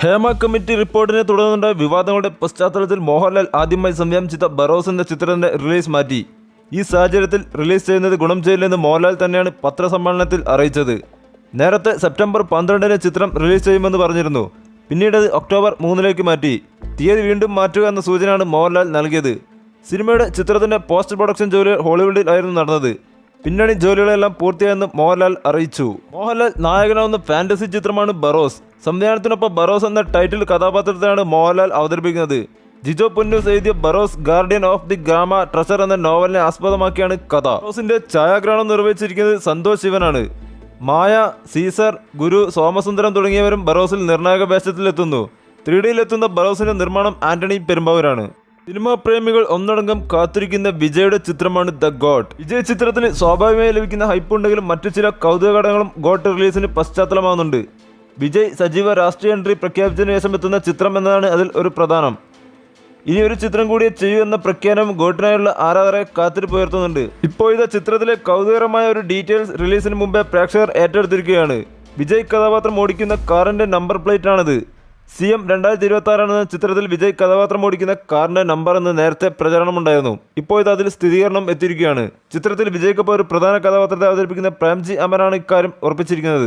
Hema committee റിപ്പോർട്ടിനെ തുടർന്നുണ്ടായ വിവാദങ്ങളുടെ പശ്ചാത്തലത്തിൽ മോഹൻലാൽ ആദ്യമായി സംവിധാനം ചെയ്ത ബറോസ് എന്ന ചിത്രത്തിന്റെ റിലീസ് മാറ്റി. ഈ സാഹചര്യത്തിൽ റിലീസ് ചെയ്യുന്നത് ഗുണം ചെയ്യില്ലെന്ന് മോഹൻലാൽ തന്നെയാണ് പത്രസമ്മേളനത്തിൽ അറിയിച്ചത്. നേരത്തെ സെപ്റ്റംബർ 12-ന് ചിത്രം റിലീസ് ചെയ്യുമെന്ന് പറഞ്ഞിരുന്നു. പിന്നീട് അത് ഒക്ടോബർ 3-ലേക്ക് മാറ്റി. തീയതി വീണ്ടും മാറ്റുക എന്ന സൂചനയാണ് മോഹൻലാൽ നൽകിയത്. സിനിമയുടെ ചിത്രത്തിന്റെ പോസ്റ്റ് പ്രൊഡക്ഷൻ ജോലികൾ ഹോളിവുഡിൽ ആയിരുന്നു നടന്നത്. പിന്നണി ജോലികളെല്ലാം പൂർത്തിയായെന്ന് മോഹൻലാൽ അറിയിച്ചു. മോഹൻലാൽ നായകനാവുന്ന ഫാന്റസി ചിത്രമാണ് ബറോസ്. സംവിധാനത്തിനൊപ്പം ബറോസ് എന്ന ടൈറ്റിൽ കഥാപാത്രത്തെയാണ് മോഹൻലാൽ അവതരിപ്പിക്കുന്നത്. ജിജോ പൊന്നൂസ് എഴുതിയ ബറോസ് ഗാർഡിയൻ ഓഫ് ദി ഗ്രാമ ട്രഷർ എന്ന നോവലിനെ ആസ്പദമാക്കിയാണ് കഥ. ബറോസിന്റെ ഛായാഗ്രഹണം നിർവഹിച്ചിരിക്കുന്നത് സന്തോഷ് ശിവനാണ്. മായ, സീസർ, ഗുരു, സോമസുന്ദരം തുടങ്ങിയവരും ബറോസിൽ നിർണായക വേഷത്തിലെത്തുന്നു. 3Dയിലെത്തുന്ന ബറോസിന്റെ നിർമ്മാണം ആന്റണി പെരുമ്പാവൂരാണ്. സിനിമാ പ്രേമികൾ ഒന്നടങ്കം കാത്തിരിക്കുന്ന വിജയുടെ ചിത്രമാണ് ദ ഗോട്ട്. വിജയ് ചിത്രത്തിന് സ്വാഭാവികമായി ലഭിക്കുന്ന ഹൈപ്പ് ഉണ്ടെങ്കിലും മറ്റു ചില കൗതുക ഘടകങ്ങളും ഗോട്ട് റിലീസിന് പശ്ചാത്തലമാകുന്നുണ്ട്. വിജയ് സജീവ രാഷ്ട്രീയ എൻട്രി പ്രഖ്യാപിച്ചതിനു ശേഷം എത്തുന്ന ചിത്രം എന്നതാണ് അതിൽ ഒരു പ്രധാനം. ഇനി ഒരു ചിത്രം കൂടിയേ ചെയ്യൂ എന്ന പ്രഖ്യാപനം ഗോട്ടിനായുള്ള ആരാധകരെ കാത്തിരിപ്പ് ഉയർത്തുന്നുണ്ട്. ഇപ്പോൾ ഇത് ചിത്രത്തിലെ കൗതുകകരമായ ഒരു ഡീറ്റെയിൽസ് റിലീസിന് മുമ്പേ പ്രേക്ഷകർ ഏറ്റെടുത്തിരിക്കുകയാണ്. വിജയ് കഥാപാത്രം ഓടിക്കുന്ന കാറിന്റെ നമ്പർ പ്ലേറ്റ് ആണിത്. CM 2026 എന്ന ചിത്രത്തിൽ വിജയ് കഥാപാത്രം ഓടിക്കുന്ന കാറിന്റെ നമ്പർ എന്ന് നേരത്തെ പ്രചരണമുണ്ടായിരുന്നു. ഇപ്പോൾ ഇത് അതിൽ സ്ഥിരീകരണം എത്തിയിരിക്കുകയാണ്. ചിത്രത്തിൽ വിജയ്ക്കൊപ്പം ഒരു പ്രധാന കഥാപാത്രത്തെ അവതരിപ്പിക്കുന്ന പ്രേംജി അമരാണ് ഇക്കാര്യം ഉറപ്പിച്ചിരിക്കുന്നത്.